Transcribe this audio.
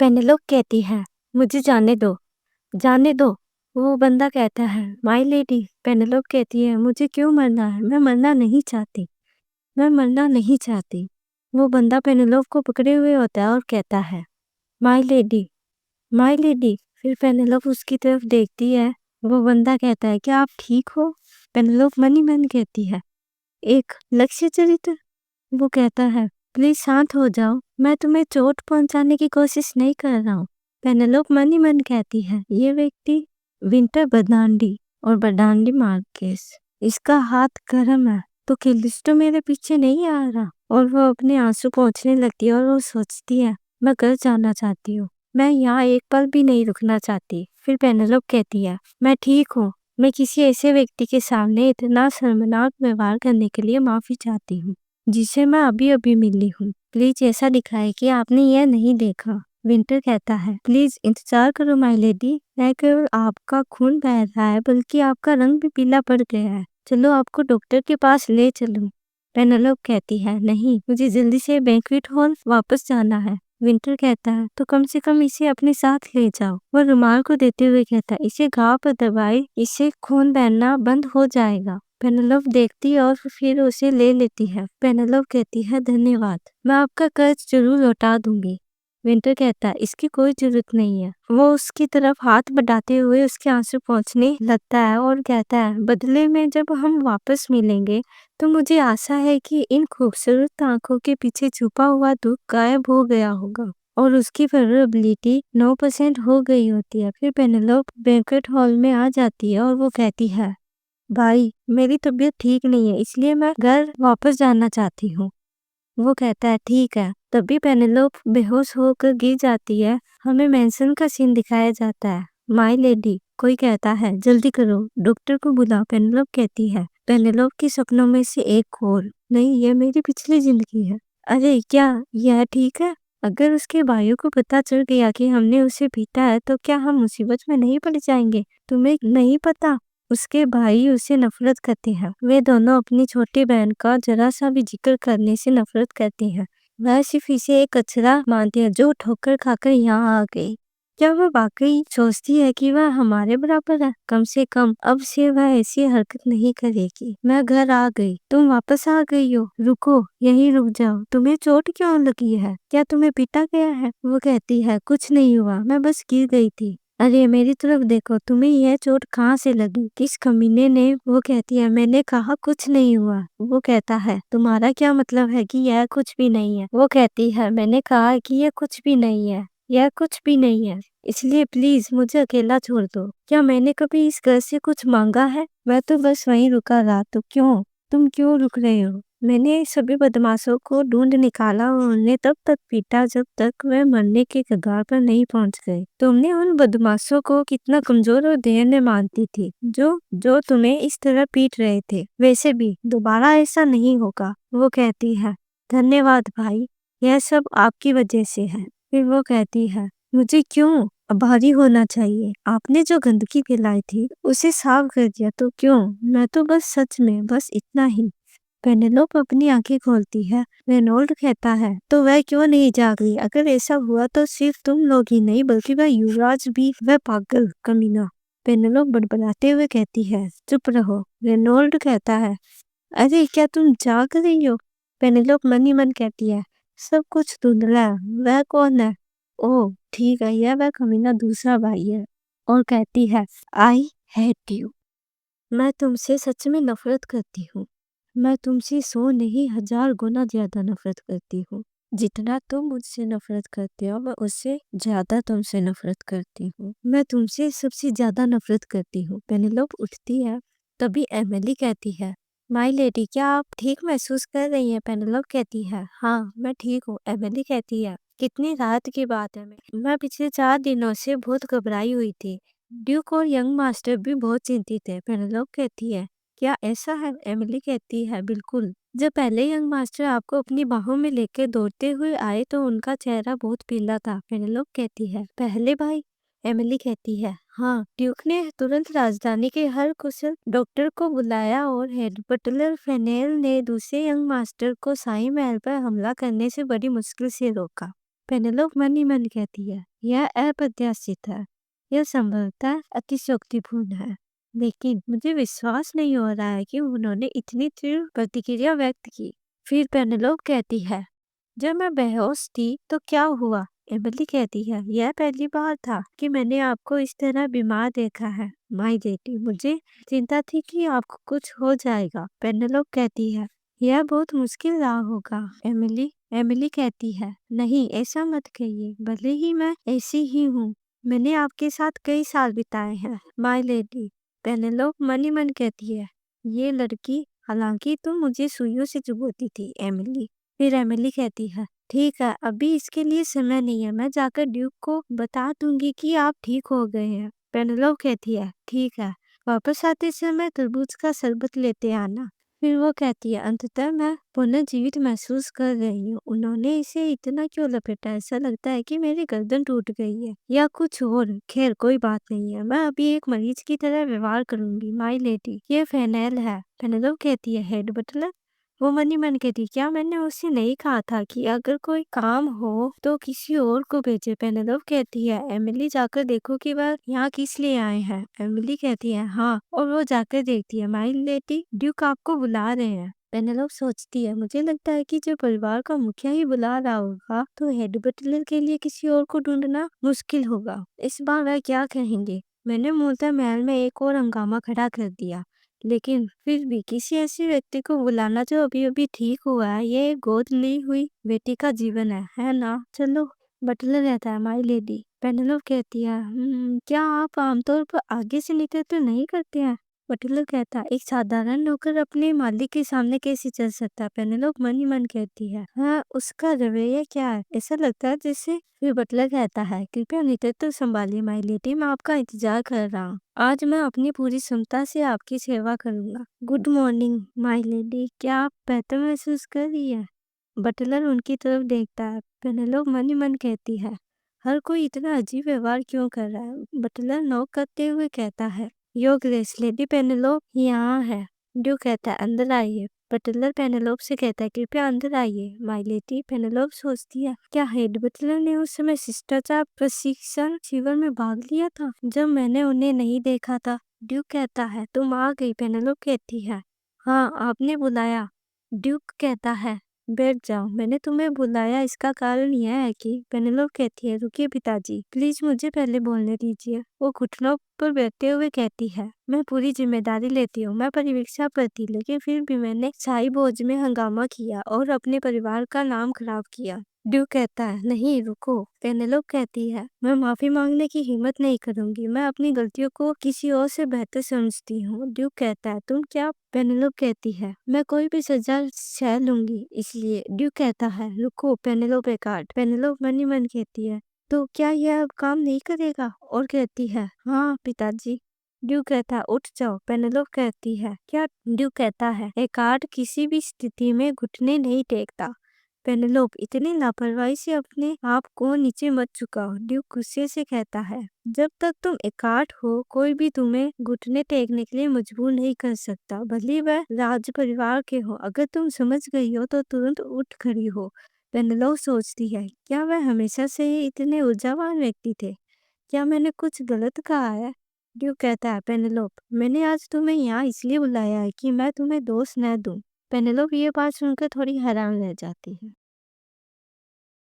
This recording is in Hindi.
पेनेलोप कहती है, मुझे जाने दो, जाने दो। वो बंदा कहता है, माय लेडी। पेनेलोप कहती है, मुझे क्यों मरना है? मैं मरना नहीं चाहती, मैं मरना नहीं चाहती। वो बंदा पेनेलोप को पकड़े हुए होता है और कहता है, माय लेडी, माय लेडी। फिर पेनेलोप उसकी तरफ देखती है। वो बंदा कहता है, क्या आप ठीक हो? पेनेलोप मन ही मन कहती है, एक लक्ष्य चरित्र। वो कहता है, प्लीज शांत हो जाओ, मैं तुम्हें चोट पहुंचाने की कोशिश नहीं कर रहा हूँ। पेनेलोप मन ही मन कहती है, ये व्यक्ति विंटर बर्नार्डी और बर्नार्डी मार्केस, इसका हाथ गर्म है, तो किलिस्टो मेरे पीछे नहीं आ रहा। और वो अपने आंसू पोंछने लगती है और वो सोचती है, मैं घर जाना चाहती हूँ, मैं यहाँ एक पल भी नहीं रुकना चाहती। फिर पेनेलोप कहती है, मैं ठीक हूँ, मैं किसी ऐसे व्यक्ति के सामने इतना शर्मनाक व्यवहार करने के लिए माफी चाहती हूँ जिसे मैं अभी अभी मिली हूँ। प्लीज ऐसा दिखाए कि आपने यह नहीं देखा। विंटर कहता है, प्लीज इंतजार करो माय लेडी, न केवल आपका खून बह रहा है बल्कि आपका रंग भी पीला पड़ गया है, चलो आपको डॉक्टर के पास ले चलूं। पेनेलोप कहती है, नहीं, मुझे जल्दी से बैंक्वेट हॉल वापस जाना है। विंटर कहता है, तो कम से कम इसे अपने साथ ले जाओ। वो रुमाल को देते हुए कहता है, इसे घाव पर दबाए, इससे खून बहना बंद हो जाएगा। पेनेलोप देखती है और फिर उसे ले लेती है। पेनेलोप कहती है, धन्यवाद, मैं आपका कर्ज जरूर लौटा दूंगी। विंटर कहता है, इसकी कोई जरूरत नहीं है। वो उसकी तरफ हाथ बढ़ाते हुए उसके आंसू पोंछने लगता है और कहता है, बदले में जब हम वापस मिलेंगे तो मुझे आशा है कि इन खूबसूरत आंखों के पीछे छुपा हुआ दुख गायब हो गया होगा और उसकी वल्नरेबिलिटी 9% हो गई होती है। फिर पेनेलोप बैंक्वेट हॉल में आ जाती है और वो कहती है, भाई, मेरी तबीयत ठीक नहीं है, इसलिए मैं घर वापस जाना चाहती हूँ। वो कहता है, ठीक है। तभी पेनेलोप बेहोश होकर गिर जाती है। हमें मेंशन का सीन दिखाया जाता है। माय लेडी, कोई कहता है, जल्दी करो, डॉक्टर को बुलाओ। पेनेलोप कहती है, पेनेलोप के सपनों में से एक और, नहीं, ये मेरी पिछली जिंदगी है। अरे क्या यह ठीक है? अगर उसके भाइयों को पता चल गया कि हमने उसे पीटा है तो क्या हम मुसीबत में नहीं पड़ जाएंगे? तुम्हें नहीं पता, उसके भाई उसे नफरत करते हैं। वे दोनों अपनी छोटी बहन का जरा सा भी जिक्र करने से नफरत करते हैं। वह सिर्फ इसे एक कचरा मानती है जो ठोकर खाकर यहाँ आ गई। क्या वह वाकई सोचती है कि वह हमारे बराबर है? कम से कम अब से वह ऐसी हरकत नहीं करेगी। मैं घर आ गई, तुम वापस आ गई हो, रुको, यहीं रुक जाओ। तुम्हें चोट क्यों लगी है? क्या तुम्हें पीटा गया है? वो कहती है, कुछ नहीं हुआ, मैं बस गिर गई थी। अरे मेरी तरफ देखो, तुम्हें यह चोट कहाँ से लगी? किस कमीने ने? वो कहती है, मैंने कहा कुछ नहीं हुआ। वो कहता है, तुम्हारा क्या मतलब है कि यह कुछ भी नहीं है? वो कहती है, मैंने कहा कि यह कुछ भी नहीं है, यह कुछ भी नहीं है, इसलिए प्लीज मुझे अकेला छोड़ दो। क्या मैंने कभी इस घर से कुछ मांगा है? मैं तो बस वहीं रुका रहा, तो क्यों? तुम क्यों रुक रहे हो? मैंने सभी बदमाशों को ढूंढ निकाला और उन्हें तब तक पीटा जब तक वे मरने के कगार पर नहीं पहुंच गए। तुमने उन बदमाशों को कितना कमजोर और दयनीय मानती थी जो जो तुम्हें इस तरह पीट रहे थे। वैसे भी दोबारा ऐसा नहीं होगा। वो कहती है, धन्यवाद भाई, यह सब आपकी वजह से है। फिर वो कहती है, मुझे क्यों आभारी होना चाहिए? आपने जो गंदगी फैलाई थी उसे साफ कर दिया तो क्यों? मैं तो बस सच में बस इतना ही। पेनेलोप अपनी आंखें खोलती है। रेनॉल्ड कहता है, तो वह क्यों नहीं जाग रही? अगर ऐसा हुआ तो सिर्फ तुम लोग ही नहीं बल्कि वह युवराज भी, वह पागल कमीना। पेनेलोप बड़बड़ाते हुए कहती है, चुप रहो। रेनॉल्ड कहता है, अरे क्या तुम जाग रही हो? पेनेलोप मन ही मन कहती है, सब कुछ धुंधला है, वह कौन है? ओह ठीक है, यह वह कमीना दूसरा भाई है। और कहती है, आई हेट यू, मैं तुमसे सच में नफरत करती हूँ। मैं तुमसे 100 नहीं 1000 गुना ज्यादा नफरत करती हूँ। जितना तुम मुझसे नफरत करते हो मैं उससे ज्यादा तुमसे नफरत करती हूँ। मैं तुमसे सबसे ज्यादा नफरत करती हूँ। पेनेलोप उठती है। तभी एमिली कहती है, माय लेडी, क्या आप ठीक महसूस कर रही हैं? पेनेलोप कहती है, हाँ मैं ठीक हूँ। एमिली कहती है, कितनी राहत की बात है। मैं पिछले 4 दिनों से बहुत घबराई हुई थी। ड्यूक और यंग मास्टर भी बहुत चिंतित है। पेनेलोप कहती है, क्या ऐसा है? एमिली कहती है, बिल्कुल। जब पहले यंग मास्टर आपको अपनी बाहों में लेकर दौड़ते हुए आए तो उनका चेहरा बहुत पीला था। पेनेलोप कहती है, पहले भाई? एमिली कहती है, हाँ। ड्यूक ने तुरंत राजधानी के हर कुशल डॉक्टर को बुलाया और हेड बटलर फेनेल ने दूसरे यंग मास्टर को शाही महल पर हमला करने से बड़ी मुश्किल से रोका। पेनेलोप मन ही मन कहती है, यह अप्रत्याशित है। यह संभवतः अतिशयोक्तिपूर्ण है, लेकिन मुझे विश्वास नहीं हो रहा है कि उन्होंने इतनी तीव्र प्रतिक्रिया व्यक्त की। फिर पेनेलोप कहती है, जब मैं बेहोश थी तो क्या हुआ? एमिली कहती है, यह पहली बार था कि मैंने आपको इस तरह बीमार देखा है। माई बेटी, मुझे चिंता थी कि आपको कुछ हो जाएगा। पेनेलोप कहती है, यह बहुत मुश्किल रहा होगा एमिली। एमिली कहती है, नहीं ऐसा मत कहिए, भले ही मैं ऐसी ही हूँ, मैंने आपके साथ कई साल बिताए हैं। माई लेडी। पेनेलोप मन ही मन कहती है, ये लड़की, हालांकि तुम मुझे सुइयों से चुभोती थी एमिली। फिर एमिली कहती है, ठीक है, अभी इसके लिए समय नहीं है, मैं जाकर ड्यूक को बता दूंगी कि आप ठीक हो गए हैं। पेनेलोप कहती है, ठीक है, वापस आते समय तरबूज का शरबत लेते आना। फिर वो कहती है, अंततः मैं पुनर्जीवित महसूस कर रही हूँ। उन्होंने इसे इतना क्यों लपेटा? ऐसा लगता है कि मेरी गर्दन टूट गई है या कुछ और। खैर कोई बात नहीं है, मैं अभी एक मरीज की तरह व्यवहार करूंगी। माई लेडी, ये फेनेल है। पेनेलोप कहती है, हेड बटलर। वो मन ही मन कहती, क्या मैंने उसे नहीं कहा था कि अगर कोई काम हो तो किसी और को भेजे? पेनेलोप कहती है, एमिली जाकर देखो कि वह यहाँ किस लिए आए हैं। एमिली कहती है, हाँ, और वो जाकर देखती है। माई लेडी, ड्यूक आपको बुला रहे हैं। पेनेलोप सोचती है, मुझे लगता है कि जो परिवार का मुखिया ही बुला रहा होगा तो हेड बटलर के लिए किसी और को ढूंढना मुश्किल होगा। इस बार वह क्या कहेंगे? मैंने मूलतः महल में एक और हंगामा खड़ा कर दिया, लेकिन फिर भी किसी ऐसे व्यक्ति को बुलाना जो अभी अभी ठीक हुआ है, ये एक गोद ली हुई बेटी का जीवन है ना? चलो। बटलर रहता है, माई लेडी। पेनेलोप कहती है, क्या आप आमतौर पर आगे से नेतृत्व नहीं करते हैं? बटलर कहता है, एक साधारण नौकर अपने मालिक के सामने कैसे चल सकता है? पेनेलोप मन ही मन कहती है, हाँ, उसका रवैया क्या है? ऐसा लगता है जैसे। फिर बटलर कहता है, कृपया नेतृत्व संभालिए माई लेडी, मैं आपका इंतजार कर रहा हूँ। आज मैं अपनी पूरी क्षमता से आपकी सेवा करूंगा। गुड मॉर्निंग माई लेडी, क्या आप बेहतर महसूस कर रही है? बटलर उनकी तरफ देखता है। पेनेलोप मन ही मन कहती है, हर कोई इतना अजीब व्यवहार क्यों कर रहा है? बटलर नॉक करते हुए कहता है, योर ग्रेस, लेडी पेनेलोप यहाँ है। ड्यू कहता है, अंदर आइए। बटलर पेनेलोप से कहता है, कृपया अंदर आइए। माई लेडी। पेनेलोप सोचती है, क्या हेड बटलर ने उस समय शिष्टाचार प्रशिक्षण शिविर में भाग लिया था जब मैंने उन्हें नहीं देखा था? ड्यूक कहता है, तुम आ गई। पेनेलोप कहती है, हाँ, आपने बुलाया। ड्यूक कहता है, बैठ जाओ, मैंने तुम्हें बुलाया इसका कारण यह है कि। पेनेलोप कहती है, रुकिए पिताजी, प्लीज मुझे पहले बोलने दीजिए। वो घुटनों पर बैठते हुए कहती है, मैं पूरी जिम्मेदारी लेती हूँ, मैं परीक्षा पर थी, लेकिन फिर भी मैंने शाही भोज में हंगामा किया और अपने परिवार का नाम खराब किया। ड्यूक कहता है, नहीं रुको। पेनेलोप कहती है, मैं माफी मांगने की हिम्मत नहीं करूंगी, मैं अपनी गलतियों को किसी और से बेहतर समझती हूँ। ड्यूक कहता है, तुम क्या? पेनेलोप कहती है, मैं कोई भी सजा सह लूंगी इसलिए। ड्यूक कहता है, रुको। पेनेलोप एक आर्ट। पेनेलोप मन ही मन कहती है, तो क्या यह अब काम नहीं करेगा? और कहती है, हाँ पिताजी। ड्यूक कहता है, उठ जाओ। पेनेलोप कहती है, क्या? ड्यूक कहता है, एक आर्ट किसी भी स्थिति में घुटने नहीं टेकता। पेनेलोप इतनी लापरवाही से अपने आप को नीचे मत झुकाओ। ड्यूक गुस्से से कहता है, जब तक तुम एकार्ट हो कोई भी तुम्हें घुटने टेकने के लिए मजबूर नहीं कर सकता, भले वह राज परिवार के हो। अगर तुम समझ गई हो तो तुरंत उठ खड़ी हो। पेनेलोप सोचती है, क्या वह हमेशा से ही इतने ऊर्जावान व्यक्ति थे? क्या मैंने कुछ गलत कहा है? ड्यूक कहता है, पेनेलोप, मैंने आज तुम्हें यहाँ इसलिए बुलाया है कि मैं तुम्हें दोष न दूं। पेनेलोप ये बात सुनकर थोड़ी हैरान रह जाती है।